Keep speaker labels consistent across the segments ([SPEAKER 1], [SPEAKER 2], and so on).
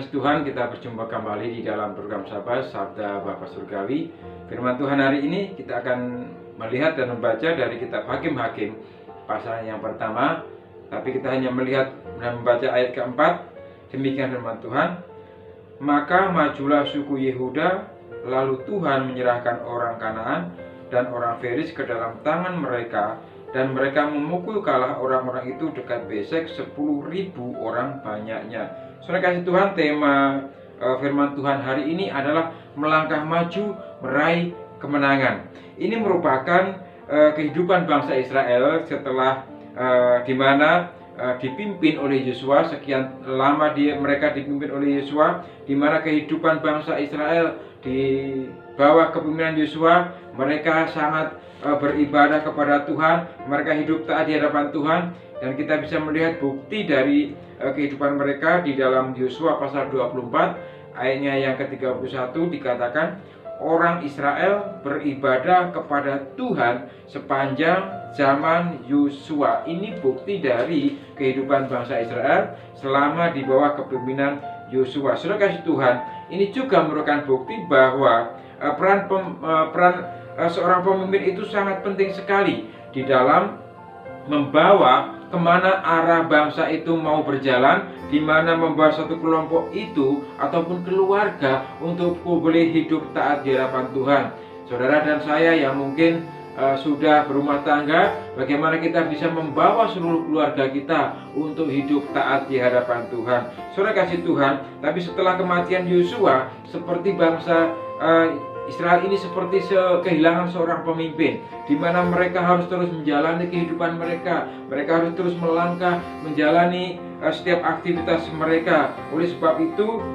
[SPEAKER 1] kasih Tuhan, kita berjumpa kembali di dalam program Sabda Bapa Surgawi. Firman Tuhan hari ini kita akan melihat dan membaca dari kitab Hakim-Hakim pasal yang pertama. Tapi kita hanya melihat dan membaca ayat keempat. Demikian firman Tuhan. Maka majulah suku Yehuda, lalu Tuhan menyerahkan orang Kanaan dan orang Feris ke dalam tangan mereka, dan mereka memukul kalah orang-orang itu dekat Besek 10.000 orang banyaknya. Saudara kasih Tuhan, tema firman Tuhan hari ini adalah melangkah maju meraih kemenangan. Ini merupakan kehidupan bangsa Israel setelah di mana dipimpin oleh Yosua. Sekian lama mereka dipimpin oleh Yosua, di mana kehidupan bangsa Israel di bawah kepemimpinan Yosua, mereka sangat beribadah kepada Tuhan, mereka hidup taat di hadapan Tuhan. Dan kita bisa melihat bukti dari kehidupan mereka di dalam Yosua pasal 24 ayatnya yang ke-31 dikatakan, orang Israel beribadah kepada Tuhan sepanjang zaman Yosua. Ini bukti dari kehidupan bangsa Israel selama di bawah kepemimpinan Yosua. Saudara kasih Tuhan, ini juga merupakan bukti bahwa peran seorang pemimpin itu sangat penting sekali di dalam membawa kemana arah bangsa itu mau berjalan, di mana membawa satu kelompok itu ataupun keluarga untuk boleh hidup taat di hadapan Tuhan. Saudara dan saya yang mungkin sudah berumah tangga, bagaimana kita bisa membawa seluruh keluarga kita untuk hidup taat di hadapan Tuhan. Saudara kasih Tuhan, tapi setelah kematian Yosua, seperti bangsa Israel ini seperti kehilangan seorang pemimpin, di mana mereka harus terus menjalani kehidupan mereka. Mereka harus terus melangkah, menjalani setiap aktivitas mereka. Oleh sebab itu,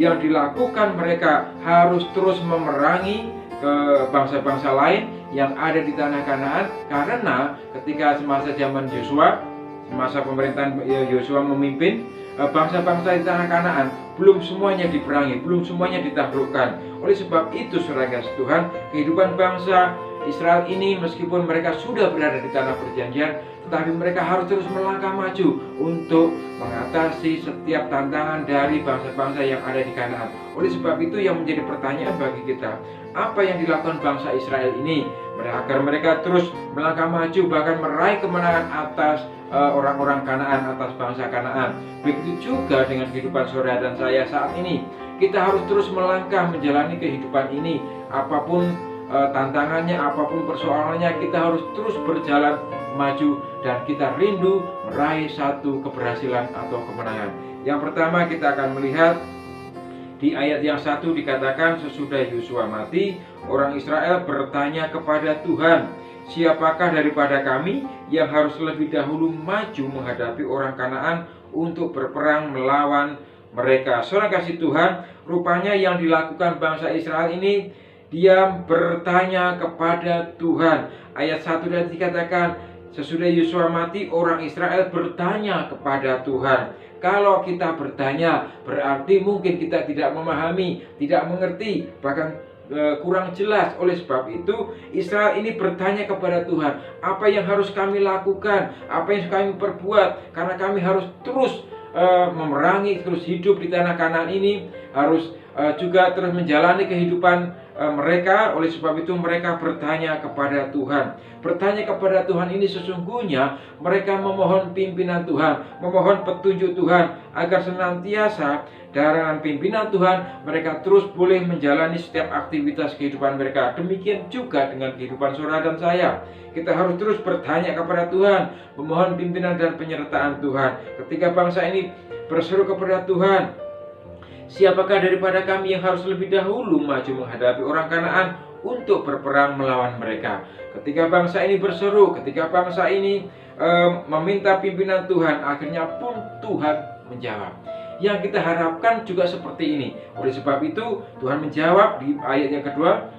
[SPEAKER 1] yang dilakukan mereka harus terus memerangi ke bangsa-bangsa lain yang ada di tanah Kanaan. Karena ketika semasa zaman Yosua, semasa pemerintahan Yosua memimpin, bangsa-bangsa di tanah Kanaan belum semuanya diperangi, belum semuanya ditaklukkan. Oleh sebab itu, saudara kasih Tuhan, kehidupan bangsa Israel ini meskipun mereka sudah berada di tanah perjanjian, tetapi mereka harus terus melangkah maju untuk mengatasi setiap tantangan dari bangsa-bangsa yang ada di Kanaan. Oleh sebab itu, yang menjadi pertanyaan bagi kita, apa yang dilakukan bangsa Israel ini agar mereka terus melangkah maju, bahkan meraih kemenangan atas orang-orang Kanaan, atas bangsa Kanaan. Begitu juga dengan kehidupan saudara dan saya saat ini. Kita harus terus melangkah menjalani kehidupan ini. Apapun tantangannya, apapun persoalannya, kita harus terus berjalan maju dan kita rindu meraih satu keberhasilan atau kemenangan. Yang pertama, kita akan melihat di ayat yang 1 dikatakan, sesudah Yosua mati, orang Israel bertanya kepada Tuhan, siapakah daripada kami yang harus lebih dahulu maju menghadapi orang Kanaan untuk berperang melawan mereka. Saudara kasih Tuhan, rupanya yang dilakukan bangsa Israel ini, dia bertanya kepada Tuhan. Ayat 1 dan dikatakan, sesudah Yosua mati, orang Israel bertanya kepada Tuhan. Kalau kita bertanya, berarti mungkin kita tidak memahami, tidak mengerti, bahkan kurang jelas. Oleh sebab itu, Israel ini bertanya kepada Tuhan, apa yang harus kami lakukan, apa yang harus kami perbuat, karena kami harus terus memerangi, terus hidup di tanah Kanaan ini, harus juga terus menjalani kehidupan mereka. Oleh sebab itu mereka bertanya kepada Tuhan. Bertanya kepada Tuhan ini sesungguhnya mereka memohon pimpinan Tuhan, memohon petunjuk Tuhan, agar senantiasa dengan pimpinan Tuhan mereka terus boleh menjalani setiap aktivitas kehidupan mereka. Demikian juga dengan kehidupan saudara dan saya. Kita harus terus bertanya kepada Tuhan, memohon pimpinan dan penyertaan Tuhan. Ketika bangsa ini berseru kepada Tuhan, siapakah daripada kami yang harus lebih dahulu maju menghadapi orang Kanaan untuk berperang melawan mereka? Ketika bangsa ini berseru, ketika bangsa ini meminta pimpinan Tuhan, akhirnya pun Tuhan menjawab. Yang kita harapkan juga seperti ini. Oleh sebab itu, Tuhan menjawab di ayat yang kedua,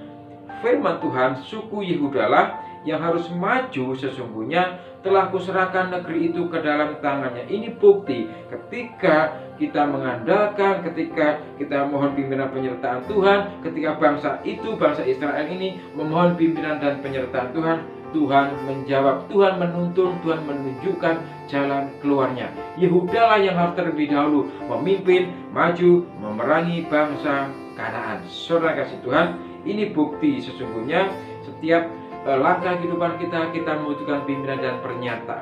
[SPEAKER 1] firman Tuhan, suku Yehudalah yang harus maju, sesungguhnya telah kuserahkan negeri itu ke dalam tangannya. Ini bukti ketika kita mengandalkan, ketika kita mohon pimpinan penyertaan Tuhan, ketika bangsa itu, bangsa Israel ini memohon pimpinan dan penyertaan Tuhan, Tuhan menjawab, Tuhan menuntun, Tuhan menunjukkan jalan keluarnya. Yehuda lah yang harus terlebih dahulu memimpin, maju, memerangi bangsa Kanaan. Saudara kasih Tuhan, ini bukti sesungguhnya setiap langkah kehidupan kita membutuhkan pimpinan dan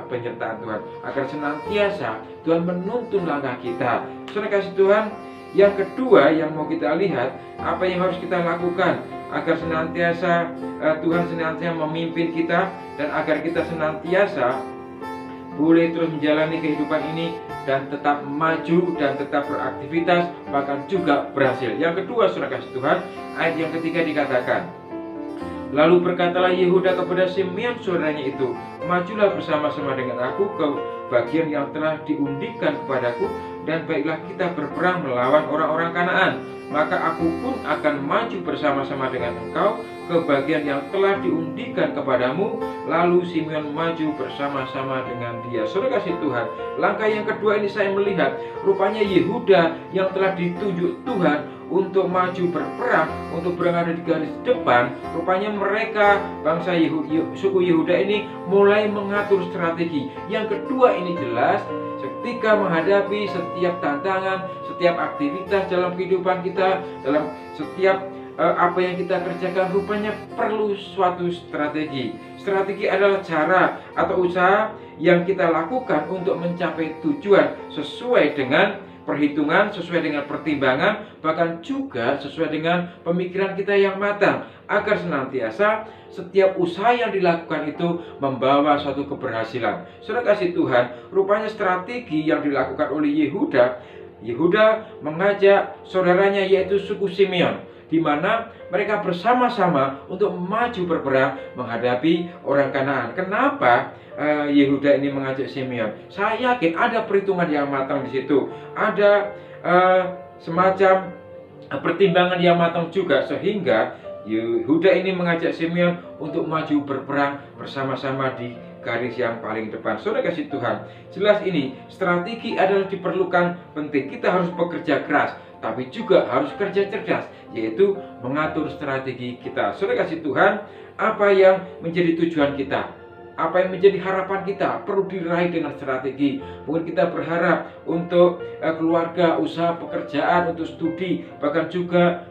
[SPEAKER 1] penyertaan Tuhan, agar senantiasa Tuhan menuntun langkah kita. Saudara kasih Tuhan, yang kedua yang mau kita lihat, apa yang harus kita lakukan agar senantiasa Tuhan senantiasa memimpin kita, dan agar kita senantiasa boleh terus menjalani kehidupan ini dan tetap maju dan tetap beraktivitas, bahkan juga berhasil. Yang kedua, saudara kasih Tuhan, ayat yang ketiga dikatakan, lalu berkatalah Yehuda kepada Simeon saudaranya itu, majulah bersama-sama dengan aku ke bagian yang telah diundikan kepadaku, dan baiklah kita berperang melawan orang-orang Kanaan. Maka aku pun akan maju bersama-sama dengan engkau ke bagian yang telah diundikan kepadamu. Lalu Simeon maju bersama-sama dengan dia. Saudara kasih Tuhan, langkah yang kedua ini saya melihat rupanya Yehuda yang telah ditunjuk Tuhan untuk maju berperang, untuk berada di garis depan. Rupanya mereka, bangsa suku Yehuda ini mulai mengatur strategi. Yang kedua ini jelas, ketika menghadapi setiap tantangan, setiap aktivitas dalam kehidupan kita, dalam setiap apa yang kita kerjakan, rupanya perlu suatu strategi. Strategi adalah cara atau usaha yang kita lakukan untuk mencapai tujuan sesuai dengan perhitungan, sesuai dengan pertimbangan, bahkan juga sesuai dengan pemikiran kita yang matang, agar senantiasa setiap usaha yang dilakukan itu membawa suatu keberhasilan. Saudara kasih Tuhan, rupanya strategi yang dilakukan oleh Yehuda mengajak saudaranya yaitu suku Simeon, di mana mereka bersama-sama untuk maju berperang menghadapi orang Kanaan. Kenapa Yehuda ini mengajak Simeon? Saya yakin ada perhitungan yang matang di situ, ada semacam pertimbangan yang matang juga, sehingga Yehuda ini mengajak Simeon untuk maju berperang bersama-sama di garis yang paling depan. Saudara kasih Tuhan, jelas ini strategi adalah diperlukan, penting. Kita harus bekerja keras, tapi juga harus kerja cerdas, yaitu mengatur strategi kita. Saudara kasih Tuhan, apa yang menjadi tujuan kita, apa yang menjadi harapan kita perlu diraih dengan strategi. Mungkin kita berharap untuk keluarga, usaha, pekerjaan, untuk studi, bahkan juga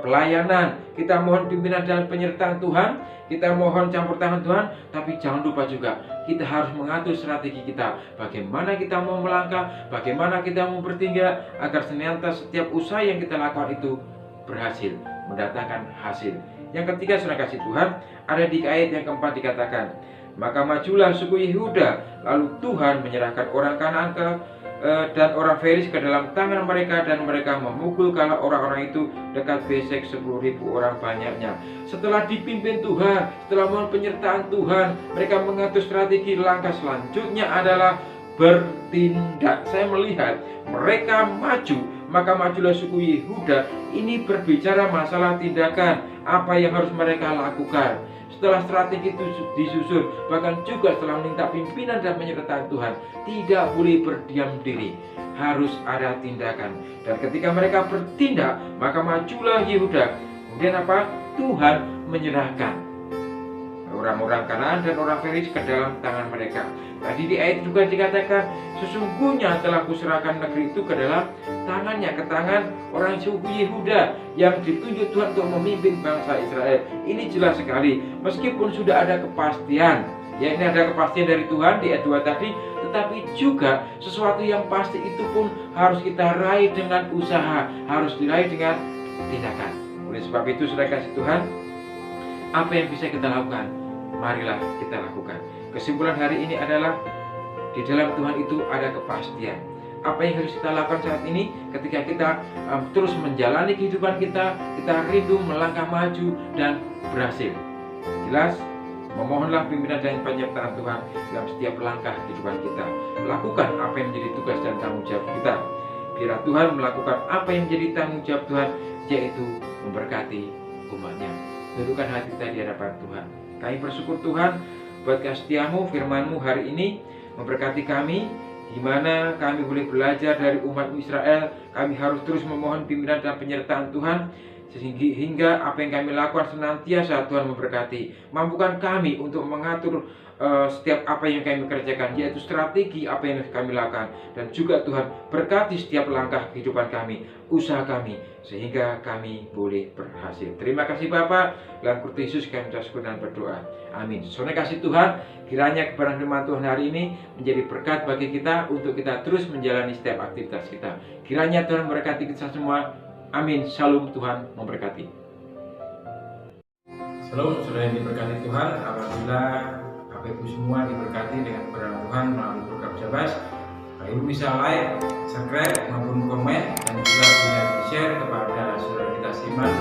[SPEAKER 1] pelayanan. Kita mohon pimpinan dan penyertaan Tuhan, kita mohon campur tangan Tuhan, tapi jangan lupa juga kita harus mengatur strategi kita. Bagaimana kita mau melangkah, bagaimana kita mau bertindak, agar senantiasa setiap usaha yang kita lakukan itu berhasil, mendatangkan hasil. Yang ketiga, saudara kasih Tuhan, ada di ayat yang keempat dikatakan, maka majulah suku Yehuda, lalu Tuhan menyerahkan orang Kanaan dan orang Feris ke dalam tangan mereka, dan mereka memukul kala orang-orang itu dekat Besek 10.000 orang banyaknya. Setelah dipimpin Tuhan, setelah mohon penyertaan Tuhan, mereka mengatur strategi. Langkah selanjutnya adalah bertindak. Saya melihat mereka maju, maka majulah suku Yehuda. Ini berbicara masalah tindakan, apa yang harus mereka lakukan. Setelah strategi itu disusun, bahkan juga setelah meminta pimpinan dan penyertaan Tuhan, tidak boleh berdiam diri, harus ada tindakan. Dan ketika mereka bertindak, maka majulah Yehuda. Kemudian apa? Tuhan menyerahkan orang-orang Kanaan dan orang Feris ke dalam tangan mereka. Tadi di ayat juga dikatakan, sesungguhnya telah kuserahkan negeri itu ke dalam tangannya, ke tangan orang suku Yehuda yang ditunjuk Tuhan untuk memimpin bangsa Israel. Ini jelas sekali, meskipun sudah ada kepastian, ya ini ada kepastian dari Tuhan di ayat 2 tadi, tetapi juga sesuatu yang pasti itu pun harus kita raih dengan usaha, harus diraih dengan tindakan. Oleh sebab itu, saudara kasih Tuhan, apa yang bisa kita lakukan? Marilah kita lakukan. Kesimpulan hari ini adalah, di dalam Tuhan itu ada kepastian. Apa yang harus kita lakukan saat ini ketika kita terus menjalani kehidupan kita rindu melangkah maju dan berhasil. Jelas, memohonlah pimpinan dan penyertaan Tuhan dalam setiap langkah kehidupan kita. Lakukan apa yang menjadi tugas dan tanggung jawab kita. Biarlah Tuhan melakukan apa yang menjadi tanggung jawab Tuhan, yaitu memberkati umat-Nya. Tundukkan hati kita di hadapan Tuhan. Kami bersyukur Tuhan buat kasih-Mu, firman-Mu hari ini memberkati kami, di mana kami boleh belajar dari umat Israel. Kami harus terus memohon pimpinan dan penyertaan Tuhan, sehingga apa yang kami lakukan senantiasa Tuhan memberkati. Mampukan kami untuk mengatur setiap apa yang kami kerjakan, yaitu strategi apa yang kami lakukan, dan juga Tuhan berkati setiap langkah kehidupan kami, usaha kami, sehingga kami boleh berhasil. Terima kasih Bapa, dalam Kristus Yesus kami syukur dan berdoa. Amin. Soalnya kasih Tuhan, kiranya kebenaran firman Tuhan hari ini menjadi berkat bagi kita untuk kita terus menjalani setiap aktivitas kita. Kiranya Tuhan memberkati kita semua. Amin. Shalom, Tuhan memberkati. Shalom, saudara yang diberkati Tuhan. Apabila Bapak Ibu semua diberkati dengan kebenaran Tuhan melalui program Jabas, Bapak Ibu bisa like, subscribe, maupun komen, dan juga bisa di-share kepada saudara kita seiman